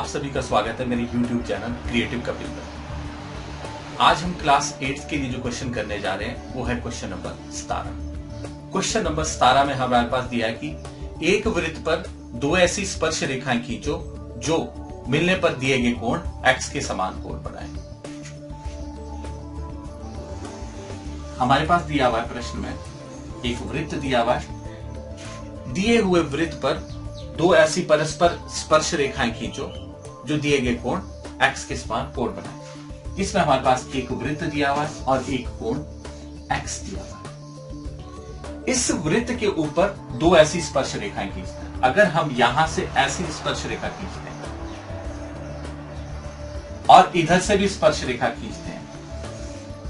सभी का स्वागत है मेरे YouTube चैनल क्रिएटिव कपिल पर। आज हम क्लास 8 के लिए जो क्वेश्चन करने जा रहे हैं वो है क्वेश्चन नंबर 17। क्वेश्चन नंबर 17 में हमारे पास दिया है कि एक वृत्त पर दो ऐसी स्पर्श रेखाएं खींचो जो मिलने पर दिए गए कोण x के समान कोण बनाए। हमारे पास दिया हुआ है प्रश्न में एक वृत्त दिया हुआ है, दिए हुए वृत्त पर दो ऐसी परस्पर स्पर्श रेखाएं खींचो जो दिए गए कोण x के समान कोण बनाए। इसमें हमारे पास एक वृत्त दिया हुआ है और एक कोण x दिया हुआ है। इस वृत्त के ऊपर दो ऐसी स्पर्श रेखाएं खींचते हैं। अगर हम यहां से ऐसी स्पर्श रेखा खींचते हैं और इधर से भी स्पर्श रेखा खींचते हैं,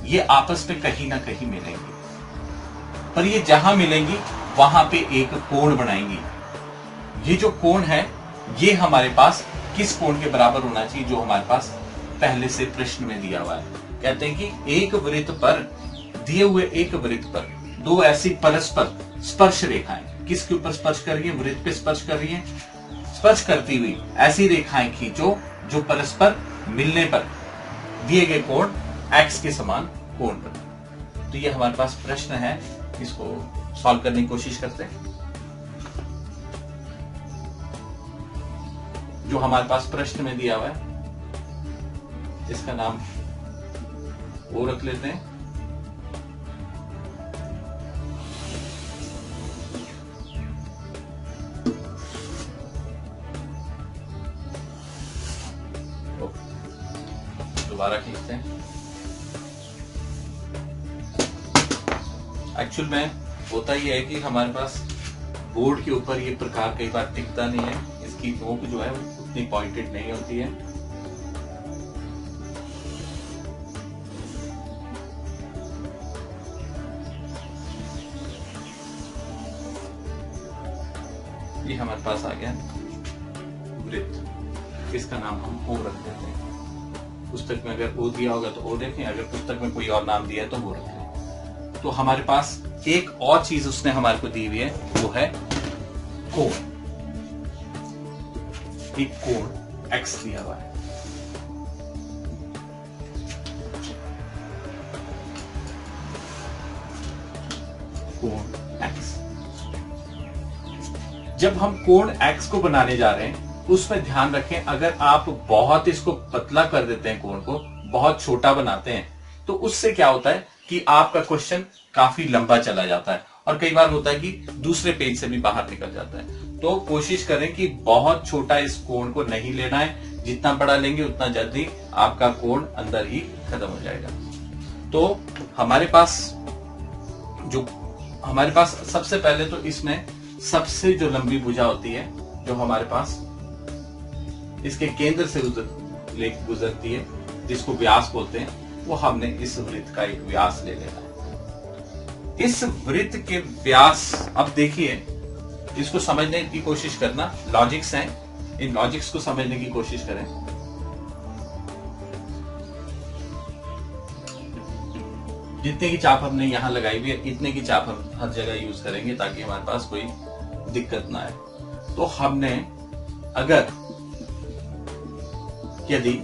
ये आपस में कहीं ना कहीं मिलेंगी, पर ये जहां मिलेंगी वहां पे एक कोण बनाएंगी। ये जो कोण है ये हमारे पास किस कोण के बराबर होना चाहिए जो हमारे पास पहले से प्रश्न में दिया हुआ है। कहते हैं कि एक वृत्त पर, दिए हुए एक वृत्त पर दो ऐसी परस्पर स्पर्श रेखाएं, किसके ऊपर स्पर्श कर रही है? वृत्त पे स्पर्श कर रही है। स्पर्श करती हुई ऐसी रेखाएं खींचो जो परस्पर मिलने पर दिए गए कोण x के समान कोण बने। तो ये हमारे पास प्रश्न है, इसको सॉल्व करने की कोशिश करते हैं। जो हमारे पास प्रश्न में दिया हुआ है इसका नाम वो रख लेते हैं। दोबारा खींचते हैं। एक्चुअल में होता ही है कि हमारे पास बोर्ड के ऊपर ये प्रकार कई बार टिकता नहीं है, इसकी नोक जो है वो उतनी पॉइंटेड नहीं होती है। ये हमारे पास आ गया वृत्त, इसका नाम हम ओ रख देते हैं। पुस्तक में अगर ओ दिया होगा तो ओ देखें, अगर पुस्तक में कोई और नाम दिया है तो वो रख दें। तो हमारे पास एक और चीज उसने हमारे को दी हुई है, वो है कोण। एक कोण x दिया हुआ है। कोण x। जब हम कोण x को बनाने जा रहे हैं उसमें ध्यान रखें, अगर आप बहुत इसको पतला कर देते हैं, कोण को बहुत छोटा बनाते हैं, तो उससे क्या होता है कि आपका क्वेश्चन काफी लंबा चला जाता है और कई बार होता है कि दूसरे पेज से भी बाहर निकल जाता है। तो कोशिश करें कि बहुत छोटा इस कोण को नहीं लेना है, जितना बड़ा लेंगे उतना जल्दी आपका कोण अंदर ही खत्म हो जाएगा। तो हमारे पास सबसे पहले तो इसमें सबसे जो लंबी भुजा होती है, जो हमारे पास इसके केंद्र से गुजरती है, जिसको व्यास बोलते हैं, वो हमने इस वृत्त का एक व्यास ले लेना है। इस वृत्त के व्यास, अब देखिए इसको समझने की कोशिश करना, लॉजिक्स हैं, इन लॉजिक्स को समझने की कोशिश करें। जितने की चाप हमने यहां लगाई हुई है, इतने की चाप हम हर जगह यूज करेंगे ताकि हमारे पास कोई दिक्कत ना आए। तो हमने अगर यदि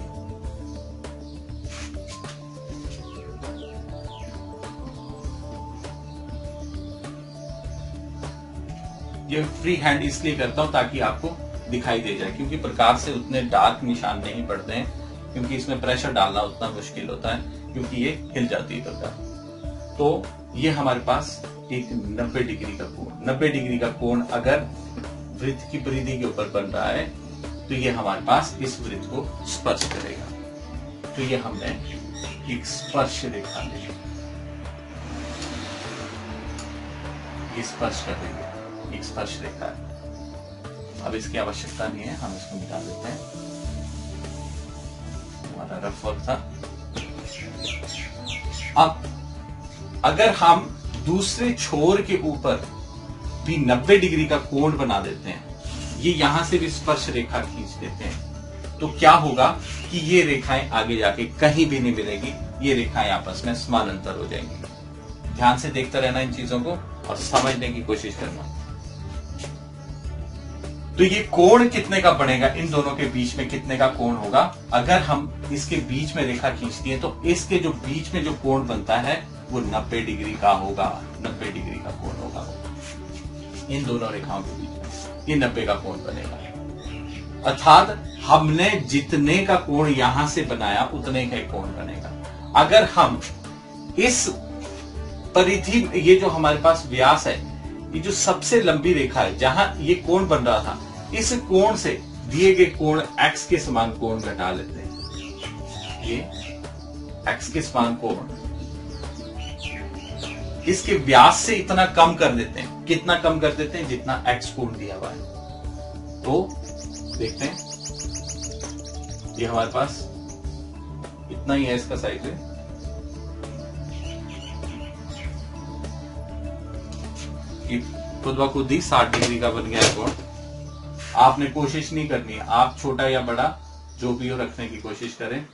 ये फ्री हैंड इसलिए करता हूं ताकि आपको दिखाई दे जाए, क्योंकि प्रकाश से उतने डार्क निशान नहीं पड़ते हैं, क्योंकि इसमें प्रेशर डालना उतना मुश्किल होता है, क्योंकि ये हिल जाती है प्रकाश। तो ये हमारे पास एक 90 डिग्री का कोण, 90 डिग्री का कोण अगर वृत्त की परिधि के ऊपर बन रहा है तो ये हमारे पास इस वृत्त को स्पर्श करेगा। तो ये हमने एक स्पर्श रेखा ली, ये स्पर्श कर देंगे, एक स्पर्श रेखा है। अब इसकी आवश्यकता नहीं है, हम इसको मिटा देते हैं, हमारा रफ वर्क था। अब अगर हम दूसरे छोर के ऊपर भी 90 डिग्री का कोण बना देते हैं, ये यहां से भी स्पर्श रेखा खींच देते हैं, तो क्या होगा कि ये रेखाएं आगे जाके कहीं भी नहीं मिलेगी, ये रेखाएं आपस में समानांतर हो जाएंगी। ध्यान से देखते रहना इन चीजों को और समझने की कोशिश करना। तो ये कोण कितने का बनेगा, इन दोनों के बीच में कितने का कोण होगा। अगर हम इसके बीच में रेखा खींचती है तो इसके जो बीच में जो कोण बनता है वो 90 डिग्री का होगा, 90 डिग्री का कोण होगा इन दोनों रेखाओं के बीच में, ये 90 का कोण बनेगा। अर्थात हमने जितने का कोण यहां से बनाया उतने का कोण बनेगा। अगर हम इस परिधि, ये जो हमारे पास व्यास है, ये जो सबसे लंबी रेखा है जहां ये कोण बन रहा था, इस कोण से दिए गए कोण x के समान कोण घटा लेते हैं। ये x के समान कोण इसके व्यास से इतना कम कर देते हैं। कितना कम कर देते हैं? जितना x कोण दिया हुआ है। तो देखते हैं, ये हमारे पास इतना ही है, इसका साइज है। खुद ब खुद ही 60 डिग्री का बन गया है कोण। आपने कोशिश नहीं करनी है, आप छोटा या बड़ा जो भी हो रखने की कोशिश करें।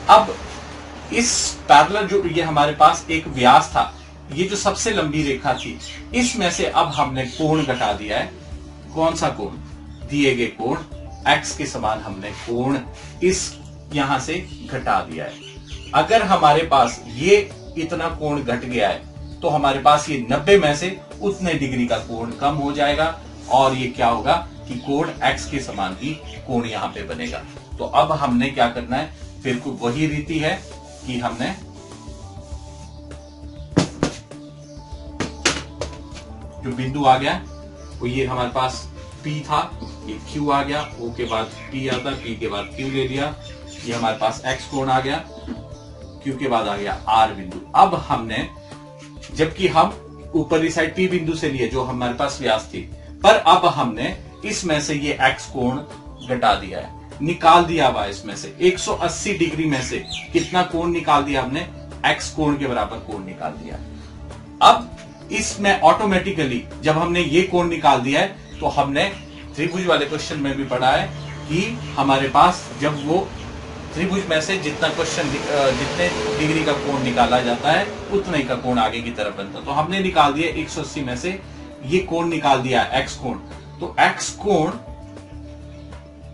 अब इस पैरेलल जो ये हमारे पास एक व्यास था, ये जो सबसे लंबी रेखा थी, इसमें से अब हमने कोण घटा दिया है। कौन सा कोण? दिए गए कोण x के समान हमने कोण इस यहां से घटा दिया है। अगर हमारे पास ये इतना कोण घट गया है तो हमारे पास ये 90 में से उतने डिग्री का कोण कम हो जाएगा और ये क्या होगा कि कोण x के समान ही कोण यहां पे बनेगा। तो अब हमने क्या करना है, फिर वही रीति है कि हमने जो बिंदु आ गया वो ये हमारे पास P था, ये Q आ गया, O के बाद P आता, P के बाद Q ले लिया, ये हमारे पास x कोण आ गया, Q के बाद आ गया R बिंदु। अब हमने, जबकि हम ऊपरी साइड P बिंदु से लिए जो हमारे पास व्यास थी, पर अब हमने इसमें से ये x कोण घटा दिया है, निकाल दिया हुआ इसमें से 180 डिग्री में से कितना कोण निकाल दिया हमने? x कोण के बराबर कोण निकाल दिया। अब इसमें ऑटोमेटिकली जब हमने ये कोण निकाल दिया है तो हमने त्रिभुज वाले क्वेश्चन में भी पढ़ा है कि हमारे पास जब वो त्रिभुज में से जितना क्वेश्चन जितने डिग्री का कोण निकाला जाता है उतने का कोण आगे की तरफ बनता है। तो हमने निकाल दिया 180 में से ये कोण निकाल दिया x कोण। तो x कोण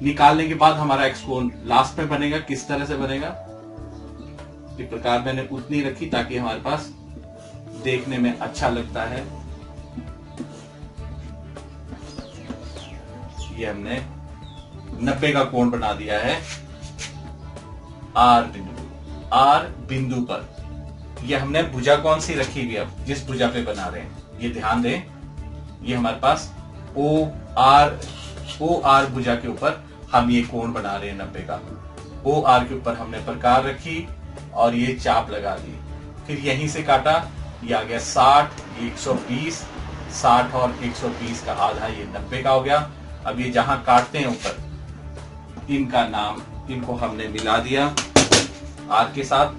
निकालने के बाद हमारा x कोण लास्ट में बनेगा। किस तरह से बनेगा? इस प्रकार मैंने उतनी रखी ताकि हमारे पास देखने में अच्छा लगता है। ये हमने 90 का कोण बना दिया है R बिंदु पर। ये हमने भुजा कौन सी रखी हुई, अब जिस भुजा पे बना रहे हैं ये ध्यान दें, ये हमारे पास OR भुजा के ऊपर हम ये कोण बना रहे हैं 90 का। OR के ऊपर हमने प्रकार रखी और ये चाप लगा दी, फिर यहीं से काटा, ये आ गया 60, ये 120, 60 और 120 का आधा ये 90 का हो गया। अब ये जहां काटते हैं ऊपर, इनका नाम, इनको हमने मिला दिया R के साथ,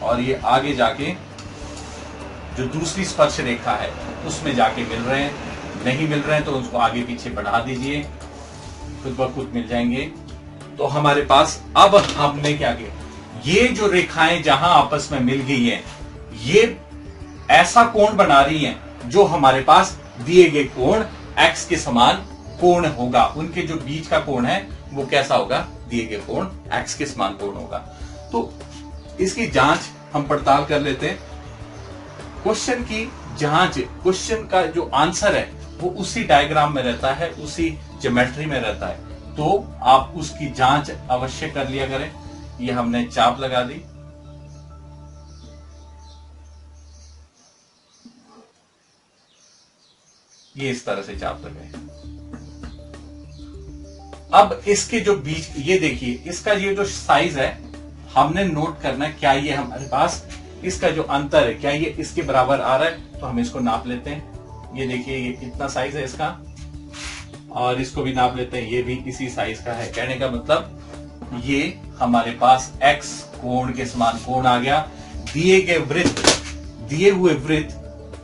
और ये आगे जाके जो दूसरी स्पर्श रेखा है उसमें जाके मिल रहे हैं। नहीं मिल रहे हैं तो उसको आगे पीछे बढ़ा दीजिए, खुद ब खुद मिल जाएंगे। तो हमारे पास अब हमने क्या किया, ये जो रेखाएं जहां आपस में मिल गई हैं, ये ऐसा कोण बना रही हैं जो हमारे पास दिए गए कोण x के समान कोण होगा। उनके जो बीच का कोण है वो कैसा होगा? दिए गए कोण x के समान कोण होगा। तो इसकी जांच हम पड़ताल कर लेते हैं। क्वेश्चन की जांच, क्वेश्चन का जो आंसर है वो उसी डायग्राम में रहता है, उसी ज्योमेट्री में रहता है, तो आप उसकी जांच अवश्य कर लिया करें। ये हमने चाप लगा दी, ये इस तरह से चाप लगाए। अब इसके जो बीच, ये देखिए इसका ये जो साइज है हमने नोट करना है, क्या ये हमारे पास इसका जो अंतर है क्या ये इसके बराबर आ रहा है? तो हम इसको नाप लेते हैं। ये देखिए ये इतना साइज है इसका, और इसको भी नाप लेते हैं, ये भी इसी साइज का है। कहने का मतलब ये हमारे पास x कोण के समान कोण आ गया। दिए हुए वृत्त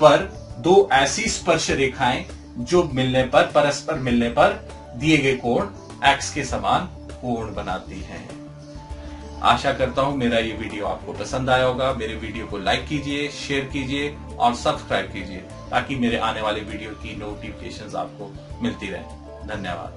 पर दो ऐसी स्पर्श रेखाएं जो मिलने पर, परस्पर मिलने पर दिए गए कोण x के समान कोण बनाती हैं। आशा करता हूं मेरा ये वीडियो आपको पसंद आया होगा। मेरे वीडियो को लाइक कीजिए, शेयर कीजिए और सब्सक्राइब कीजिए ताकि मेरे आने वाले वीडियो की नोटिफिकेशंस आपको मिलती रहे। धन्यवाद।